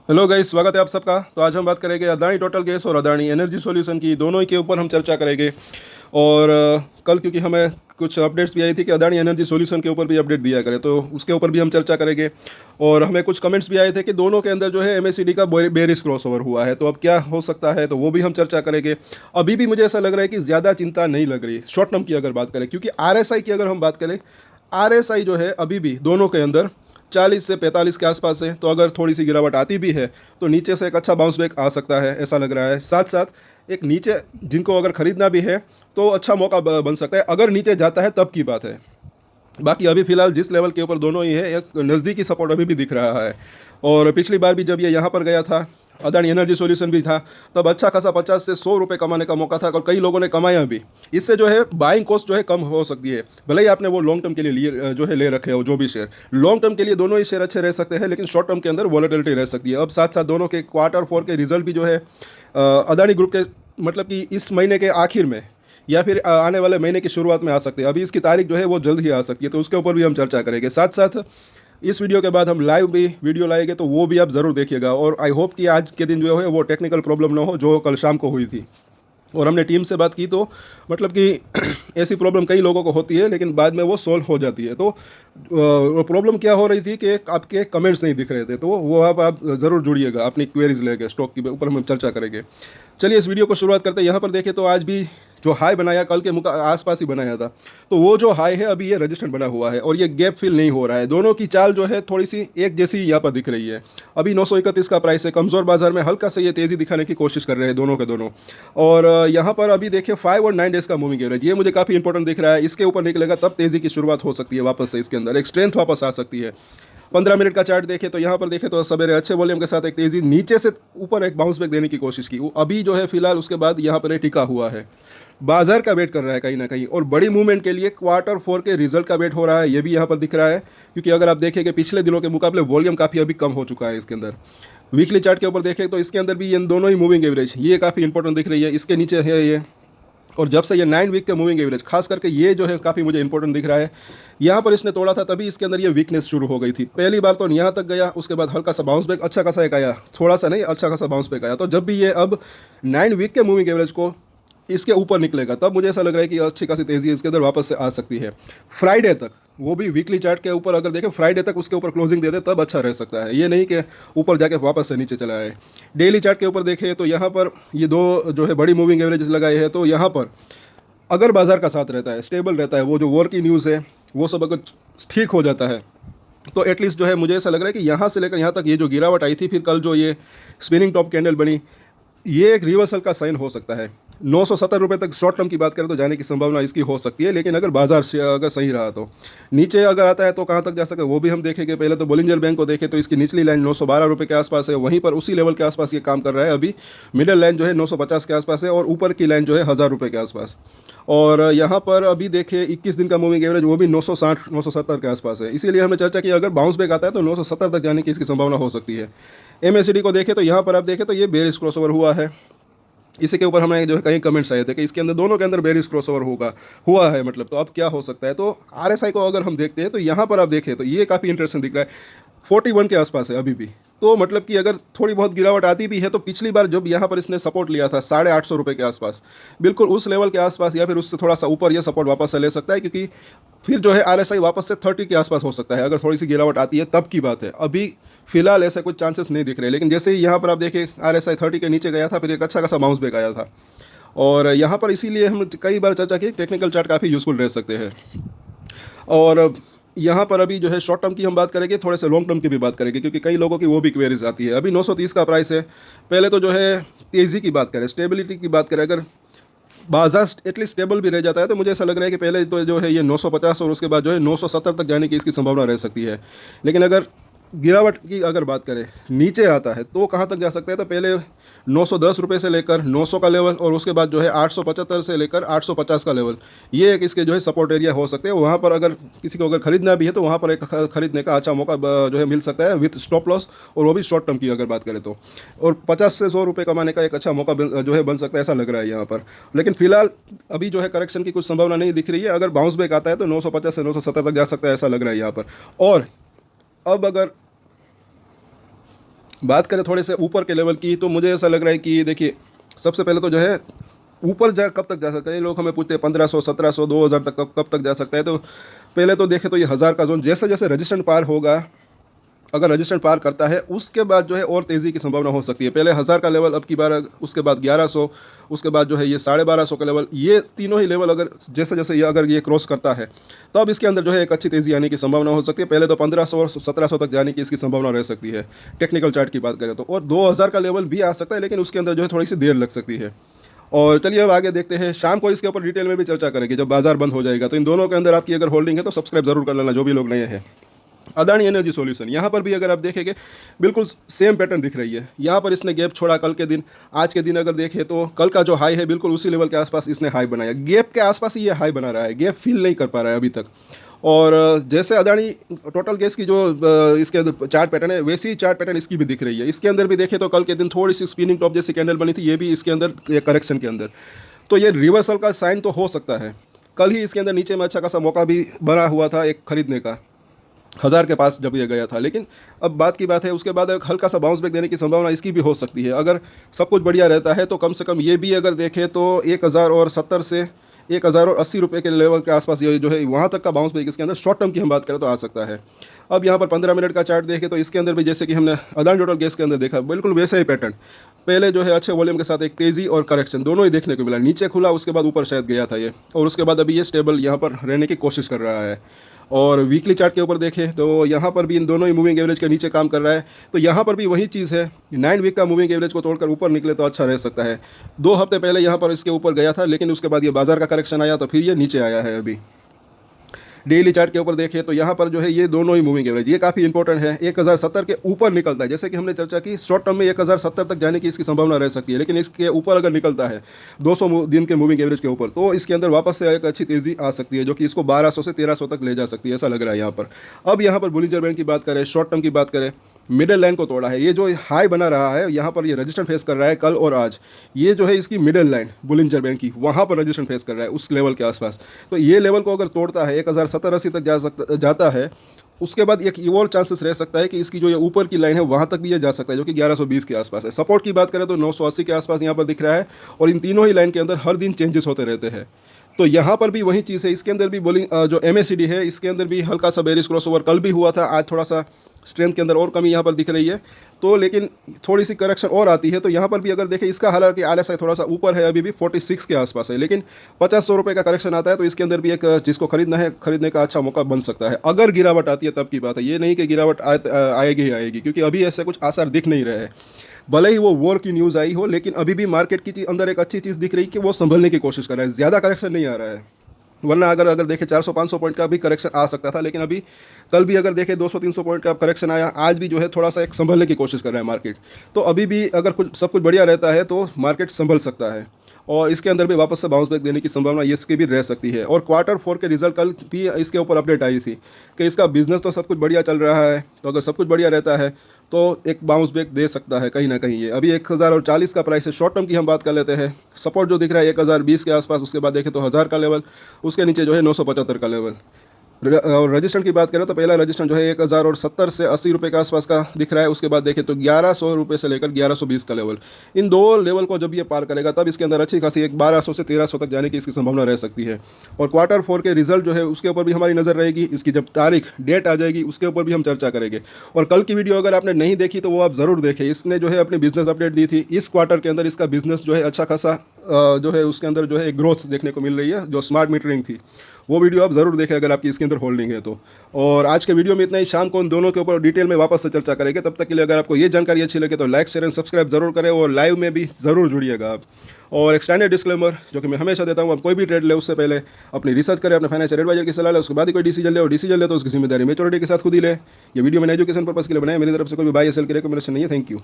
Hello guys, स्वागत है आप सबका। तो आज हम बात करेंगे अदानी टोटल गैस और अदानी एनर्जी सॉल्यूशन की, दोनों ही के ऊपर हम चर्चा करेंगे। और कल क्योंकि हमें कुछ अपडेट्स भी आई थी कि अदानी एनर्जी सॉल्यूशन के ऊपर भी अपडेट दिया करें, तो उसके ऊपर भी हम चर्चा करेंगे। और हमें कुछ कमेंट्स भी आए थे कि दोनों के अंदर जो है एमएससीडी का बेरिश क्रॉसओवर हुआ है, तो अब क्या हो सकता है, तो वो भी हम चर्चा करेंगे। अभी भी मुझे ऐसा लग रहा है कि ज़्यादा चिंता नहीं लग रही शॉर्ट टर्म की अगर बात करें, क्योंकि आरएसआई की अगर हम बात करें, आरएसआई जो है अभी भी दोनों के अंदर 40 से 45 के आसपास है। तो अगर थोड़ी सी गिरावट आती भी है तो नीचे से एक अच्छा बाउंस बैक आ सकता है, ऐसा लग रहा है। साथ साथ एक नीचे जिनको अगर ख़रीदना भी है तो अच्छा मौका बन सकता है। अगर नीचे जाता है तब की बात है। बाकी अभी फ़िलहाल जिस लेवल के ऊपर दोनों ही है, एक नज़दीकी सपोर्ट अभी भी दिख रहा है। और पिछली बार भी जब ये यहाँ पर गया था, अदानी एनर्जी सॉल्यूशन भी था, तब अच्छा खासा 50 से 100 रुपये कमाने का मौका था और कई लोगों ने कमाया भी। इससे जो है बाइंग कॉस्ट जो है कम हो सकती है। भले ही आपने वो लॉन्ग टर्म के लिए जो है ले रखे हो, जो भी शेयर लॉन्ग टर्म के लिए दोनों ही शेयर अच्छे रह सकते हैं, लेकिन शॉर्ट टर्म के अंदर वॉलेटिलिटी रह सकती है। अब साथ साथ दोनों के Q4 के रिजल्ट भी जो है अदानी ग्रुप के, मतलब कि इस महीने के आखिर में या फिर आने वाले महीने की शुरुआत में आ सकते हैं। अभी इसकी तारीख जो है वो जल्द ही आ सकती है, तो उसके ऊपर भी हम चर्चा करेंगे। साथ साथ इस वीडियो के बाद हम लाइव भी वीडियो लाएंगे, तो वो भी आप ज़रूर देखिएगा। और आई होप कि आज के दिन जो है वो टेक्निकल प्रॉब्लम ना हो जो कल शाम को हुई थी। और हमने टीम से बात की तो मतलब कि ऐसी प्रॉब्लम कई लोगों को होती है, लेकिन बाद में वो सॉल्व हो जाती है। तो प्रॉब्लम क्या हो रही थी कि आपके कमेंट्स नहीं दिख रहे थे, तो वो आप ज़रूर जुड़िएगा, अपनी क्वेरीज लेके स्टॉक के ऊपर हम चर्चा करेंगे। चलिए इस वीडियो को शुरुआत करते हैं। यहाँ पर देखें तो आज भी जो हाई बनाया कल के आसपास ही बनाया था, तो वो जो हाई है अभी ये रजिस्टेंट बना हुआ है और ये गैप फिल नहीं हो रहा है। दोनों की चाल जो है थोड़ी सी एक जैसी यहाँ पर दिख रही है। अभी 931 का प्राइस है। कमज़ोर बाजार में हल्का से ये तेज़ी दिखाने की कोशिश कर रहे हैं दोनों के दोनों। और यहाँ पर अभी देखिए 5 और 9 डेज़ का मूविंग एवरेज, ये मुझे काफ़ी इंपॉर्टेंट दिख रहा है। इसके ऊपर निकलेगा तब तेज़ी की शुरुआत हो सकती है, वापस से इसके अंदर एक स्ट्रेंथ वापस आ सकती है। 15 मिनट का चार्ट देखें तो यहाँ पर देखें तो सवेरे अच्छे वॉल्यूम के साथ एक तेज़ी नीचे से ऊपर एक बाउंस बैक देने की कोशिश की, वो अभी जो है फिलहाल उसके बाद यहाँ पर टिका हुआ है। बाजार का वेट कर रहा है कहीं ना कहीं, और बड़ी मूवमेंट के लिए Q4 के रिजल्ट का वेट हो रहा है, ये भी यहाँ पर दिख रहा है। क्योंकि अगर आप देखें कि पिछले दिनों के मुकाबले वॉल्यूम काफ़ी अभी कम हो चुका है इसके अंदर। वीकली चार्ट के ऊपर देखें तो इसके अंदर भी इन दोनों ही मूविंग एवरेज ये काफ़ी इंपॉर्टेंट दिख रही है, इसके नीचे है ये। और जब से ये 9 वीक के मूविंग एवरेज खास करके ये जो है काफ़ी मुझे इंपॉर्टेंट दिख रहा है। यहाँ पर इसने तोड़ा था तभी इसके अंदर ये वीकनेस शुरू हो गई थी। पहली बार तो यहाँ तक गया, उसके बाद हल्का सा बाउंस बैक अच्छा खासा एक आया, थोड़ा सा नहीं अच्छा खासा बाउंस बैक आया। तो जब भी ये अब 9 वीक के मूविंग एवरेज को इसके ऊपर निकलेगा, तब मुझे ऐसा लग रहा है कि अच्छी खासी तेज़ी इसके अंदर वापस से आ सकती है। फ्राइडे तक, वो भी वीकली चार्ट के ऊपर अगर देखें, फ्राइडे तक उसके ऊपर क्लोजिंग दे दे तब अच्छा रह सकता है, ये नहीं कि ऊपर जाके वापस से नीचे चला आए। डेली चार्ट के ऊपर देखें तो यहाँ पर ये दो जो है बड़ी मूविंग एवरेज लगाए हैं, तो यहाँ पर अगर बाजार का साथ रहता है, स्टेबल रहता है, वो जो वॉर की न्यूज़ है वो सब अगर ठीक हो जाता है, तो एटलीस्ट जो है मुझे ऐसा लग रहा है कि यहाँ से लेकर यहाँ तक ये जो गिरावट आई थी, फिर कल जो ये स्पिनिंग टॉप कैंडल बनी, ये एक रिवर्सल का साइन हो सकता है। 970 रुपये तक शॉर्ट टर्म की बात करें तो जाने की संभावना इसकी हो सकती है, लेकिन अगर बाजार से अगर सही रहा तो नीचे अगर आता है तो कहाँ तक जा सकता है वो भी हम देखेंगे। पहले तो बोलिंजर बैंक को देखें तो इसकी निचली लाइन 912 रुपये के आसपास है, वहीं पर उसी लेवल के आसपास ये काम कर रहा है। अभी मिडिल लाइन जो है 950 के आसपास है और ऊपर की लाइन जो है 1000 रुपये के आसपास। और यहाँ पर अभी देखिए 21 दिन का मूविंग एवरेज वो भी 960 970 के आसपास है। इसीलिए हमने चर्चा की अगर बाउंस बैक आता है तो 970 तक जाने की इसकी संभावना हो सकती है। एमएससीडी को देखें तो यहाँ पर आप देखें तो ये बेरिश क्रॉसओवर हुआ है। इसी के ऊपर हमें जो है कई कमेंट्स आए थे कि इसके अंदर दोनों के अंदर बेरिश क्रॉसओवर हुआ है, मतलब तो अब क्या हो सकता है। तो आरएसआई को अगर हम देखते हैं तो यहाँ पर आप देखें तो ये काफ़ी इंटरेस्टिंग दिख रहा है, 41 के आसपास है अभी भी। तो मतलब कि अगर थोड़ी बहुत गिरावट आती भी है तो पिछली बार जब यहाँ पर इसने सपोर्ट लिया था 850 रुपये के आसपास, बिल्कुल उस लेवल के आसपास या फिर उससे थोड़ा सा ऊपर ये सपोर्ट वापस से ले सकता है, क्योंकि फिर जो है आरएसआई वापस से 30 के आसपास हो सकता है। अगर थोड़ी सी गिरावट आती है तब की बात है, अभी फिलहाल ऐसे कुछ चांसेस नहीं दिख रहे। लेकिन जैसे ही यहाँ पर आप देखें आरएसआई 30 के नीचे गया था, फिर एक अच्छा खासा बाउंस बैक आया था। और यहाँ पर इसीलिए हम कई बार चर्चा की टेक्निकल चार्ट काफ़ी यूज़फुल रह सकते हैं। और यहाँ पर अभी जो है शॉर्ट टर्म की हम बात करेंगे, थोड़े से लॉन्ग टर्म की भी बात करेंगे, क्योंकि कई लोगों की वो भी क्वेरीज आती है। अभी 930 का प्राइस है। पहले तो जो है तेज़ी की बात करें, स्टेबिलिटी की बात करें, अगर बाजार एटलीस्ट स्टेबल भी रह जाता है तो मुझे ऐसा लग रहा है कि पहले तो जो है ये 950 और उसके बाद जो है 970 तक जाने की इसकी संभावना रह सकती है। लेकिन अगर गिरावट की अगर बात करें, नीचे आता है तो कहाँ तक जा सकता है, तो पहले 910 रुपये से लेकर 900 का लेवल, और उसके बाद जो है 875 से लेकर 850 का लेवल, ये एक इसके जो है सपोर्ट एरिया हो सकते हैं। वहाँ पर अगर किसी को अगर खरीदना भी है तो वहाँ पर एक खरीदने का अच्छा मौका जो है मिल सकता है विथ स्टॉप लॉस, और वो भी शॉर्ट टर्म की अगर बात करें तो। और 50 से 100 रुपये कमाने का एक अच्छा मौका जो है बन सकता है, ऐसा लग रहा है यहाँ पर। लेकिन फिलहाल अभी जो है करेक्शन की कुछ संभावना नहीं दिख रही है। अगर बाउंस बैक आता है तो 950 से 970 तक जा सकता है, ऐसा लग रहा है यहाँ पर। और अब अगर बात करें थोड़े से ऊपर के लेवल की, तो मुझे ऐसा लग रहा है कि देखिए सबसे पहले तो जो है ऊपर जा कब तक जा सकता है, ये लोग हमें पूछते हैं 1500, 1700, 2000 तक कब तक जा सकता है। तो पहले तो देखें तो ये 1000 का जोन जैसे जैसे रजिस्ट्रेशन पार होगा, अगर रजिस्ट्रेशन पार करता है उसके बाद जो है और तेज़ी की संभावना हो सकती है। पहले 1000 का लेवल, अब की बार उसके बाद 1100, उसके बाद जो है ये 1250 का लेवल, ये तीनों ही लेवल अगर जैसे जैसे ये अगर ये क्रॉस करता है तो अब इसके अंदर जो है एक अच्छी तेज़ी आने की संभावना हो सकती है। पहले तो 1500 और 1700 तक जाने की इसकी संभावना रह सकती है टेक्निकल चार्ट की बात करें तो, और 2000 का लेवल भी आ सकता है, लेकिन उसके अंदर जो है थोड़ी सी देर लग सकती है। और चलिए अब आगे देखते हैं, शाम को इसके ऊपर डिटेल में भी चर्चा करेंगे जब बाजार बंद हो जाएगा। तो इन दोनों के अंदर आपकी अगर होल्डिंग है तो सब्सक्राइब जरूर कर लेना जो भी लोग नए हैं। अदानी एनर्जी सॉल्यूशन, यहाँ पर भी अगर आप देखेंगे बिल्कुल सेम पैटर्न दिख रही है। यहाँ पर इसने गैप छोड़ा कल के दिन, आज के दिन अगर देखें तो कल का जो हाई है बिल्कुल उसी लेवल के आसपास इसने हाई बनाया, गैप के आसपास ही ये हाई बना रहा है, गैप फिल नहीं कर पा रहा है अभी तक। और जैसे अदानी टोटल गैस की जो इसके चार्ट पैटर्न है वैसी ही चार्ट पैटर्न इसकी भी दिख रही है। इसके अंदर भी देखें तो कल के दिन थोड़ी सी स्पिनिंग टॉप जैसी कैंडल बनी थी, ये भी इसके अंदर करेक्शन के अंदर, तो ये रिवर्सल का साइन तो हो सकता है। कल ही इसके अंदर नीचे में अच्छा खासा मौका भी बना हुआ था एक खरीदने का 1000 के पास जब ये गया था, लेकिन अब बात की बात है उसके बाद एक हल्का सा बाउंस बैक देने की संभावना इसकी भी हो सकती है। अगर सब कुछ बढ़िया रहता है तो कम से कम ये भी अगर देखें तो 1070 से 1080 रुपये के लेवल के आसपास ये जो है वहाँ तक का बाउंस बैक इसके अंदर शॉर्ट टर्म की हम बात करें तो आ सकता है। अब यहाँ पर 15 मिनट का चार्ट देखें तो इसके अंदर भी जैसे कि हमने अदानी टोटल गैस के अंदर देखा बिल्कुल वैसा ही पैटर्न, पहले जो है अच्छे वॉल्यूम के साथ एक तेज़ी और करेक्शन दोनों ही देखने को मिला, नीचे खुला उसके बाद ऊपर शायद गया था ये, और उसके बाद अभी ये स्टेबल यहाँ पर रहने की कोशिश कर रहा है। और वीकली चार्ट के ऊपर देखें तो यहाँ पर भी इन दोनों ही मूविंग एवरेज के नीचे काम कर रहा है, तो यहाँ पर भी वही चीज़ है, 9 वीक का मूविंग एवरेज को तोड़कर ऊपर निकले तो अच्छा रह सकता है। 2 हफ्ते पहले यहाँ पर इसके ऊपर गया था, लेकिन उसके बाद ये बाजार का करेक्शन आया तो फिर ये नीचे आया है। अभी डेली चार्ट के ऊपर देखें तो यहाँ पर जो है ये दोनों ही मूविंग एवरेज ये काफ़ी इंपॉर्टेंट है, 1070 के ऊपर निकलता है, जैसे कि हमने चर्चा की शॉर्ट टर्म में 1070 तक जाने की इसकी संभावना रह सकती है, लेकिन इसके ऊपर अगर निकलता है 200 दिन के मूविंग एवरेज के ऊपर तो इसके अंदर वापस से एक अच्छी तेज़ी आ सकती है जो कि इसको 1200 से 1300 तक ले जा सकती है, ऐसा लग रहा है यहाँ पर। अब यहाँ पर बोलिंजर बैंड की बात करें, शॉर्ट टर्म की बात करें, मिडिल लाइन को तोड़ा है, ये जो हाई बना रहा है यहाँ पर ये रजिस्ट्रेशन फेस कर रहा है कल और आज, ये जो है इसकी मिडिल लाइन बुलिंजर बैंक की वहाँ पर रजिस्ट्रेशन फेस कर रहा है उस लेवल के आसपास। तो ये लेवल को अगर तोड़ता है 1070-80 तक जाता है, उसके बाद एक और चांसेस रह सकता है कि इसकी जो ये ऊपर की लाइन है वहाँ तक भी ये जा सकता है जो कि 1120 के आसपास है। सपोर्ट की बात करें तो 980 के आसपास यहाँ पर दिख रहा है, और इन तीनों ही लाइन के अंदर हर दिन चेंजेस होते रहते हैं। तो यहाँ पर भी वही चीज़ है, इसके अंदर भी बोलिंग जो MACD है इसके अंदर भी हल्का सा बेरिश क्रॉसओवर कल भी हुआ था, आज थोड़ा सा स्ट्रेंथ के अंदर और कमी यहाँ पर दिख रही है, तो लेकिन थोड़ी सी करेक्शन और आती है। तो यहाँ पर भी अगर देखें इसका हालांकि RSI थोड़ा सा ऊपर है, अभी भी 46 के आसपास है, लेकिन 50-100 रुपये का करेक्शन आता है तो इसके अंदर भी एक जिसको खरीदना है खरीदने का अच्छा मौका बन सकता है। अगर गिरावट आती है तब की बात है, ये नहीं कि गिरावट आएगी ही आएगी, क्योंकि अभी ऐसे कुछ आसार दिख नहीं रहे हैं। भले ही वो वॉर की न्यूज़ आई हो, लेकिन अभी भी मार्केट की अंदर एक अच्छी चीज़ दिख रही कि वो संभलने की कोशिश कर रहा है, ज़्यादा करेक्शन नहीं आ रहा है। वरना अगर देखें 400-500 पॉइंट का भी करेक्शन आ सकता था, लेकिन अभी कल भी अगर देखें 200-300 पॉइंट का करेक्शन आया, आज भी जो है थोड़ा सा एक संभलने की कोशिश कर रहा है मार्केट। तो अभी भी अगर सब कुछ बढ़िया रहता है तो मार्केट संभल सकता है, और इसके अंदर भी वापस से बाउंस बैक देने की संभावना इसकी भी रह सकती है। और Q4 के रिजल्ट कल भी इसके ऊपर अपडेट आई थी कि इसका बिजनेस तो सब कुछ बढ़िया चल रहा है, तो अगर सब कुछ बढ़िया रहता है तो एक बाउंस बैक दे सकता है कहीं ना कहीं। ये अभी 1040 का प्राइस है, शॉर्ट टर्म की हम बात कर लेते हैं, सपोर्ट जो दिख रहा है 1020 के आसपास, उसके बाद देखें तो 1000 का लेवल, उसके नीचे जो है 975 का लेवल। और रजिस्ट्रेशन की बात करें तो पहला रजिस्ट्रेशन जो है 1070 से 80 रुपये के आसपास का दिख रहा है, उसके बाद देखें तो 1100 रुपये से लेकर 1120 का लेवल, इन दो लेवल को जब ये पार करेगा तब इसके अंदर अच्छी खासी एक 1200 से 1300 तक जाने की इसकी संभावना रह सकती है। और Q4 के रिजल्ट जो है उसके ऊपर भी हमारी नज़र रहेगी, इसकी जब तारीख डेट आ जाएगी उसके ऊपर भी हम चर्चा करेंगे। और कल की वीडियो अगर आपने नहीं देखी तो वो आप ज़रूर देखें, इसने जो है अपनी बिजनेस अपडेट दी थी, इस क्वार्टर के अंदर इसका बिजनेस जो है अच्छा खासा जो है उसके अंदर जो है ग्रोथ देखने को मिल रही है, जो स्मार्ट मीटरिंग थी वो वीडियो आप ज़रूर देखें अगर आपकी इसके अंदर होल्डिंग है तो। और आज के वीडियो में इतना ही, शाम को उन दोनों के ऊपर डिटेल में वापस से चर्चा करेंगे। तब तक के लिए अगर आपको ये जानकारी अच्छी लगे तो लाइक शेयर एंड सब्सक्राइब जरूर करें, और लाइव में भी ज़रूर जुड़िएगा आप। और एक स्टैंडर्ड डिस्क्लेमर जो कि मैं हमेशा देता हूँ, आप कोई भी ट्रेड ले उससे पहले अपनी रिसर्च करें, अपने फाइनेंशियल एडवाइजर की सलाह ले, उसके बाद ही कोई डिसीजन ले, और डिसीजन ले तो उसकी जिम्मेदारी मेच्योरिटी के साथ खुद ही ले। ये वीडियो मैंने एजुकेशन पर्पस के लिए बनाया, मेरी तरफ से कोई भी बाय या सेल की रिकमेंडेशन नहीं है। Thank you.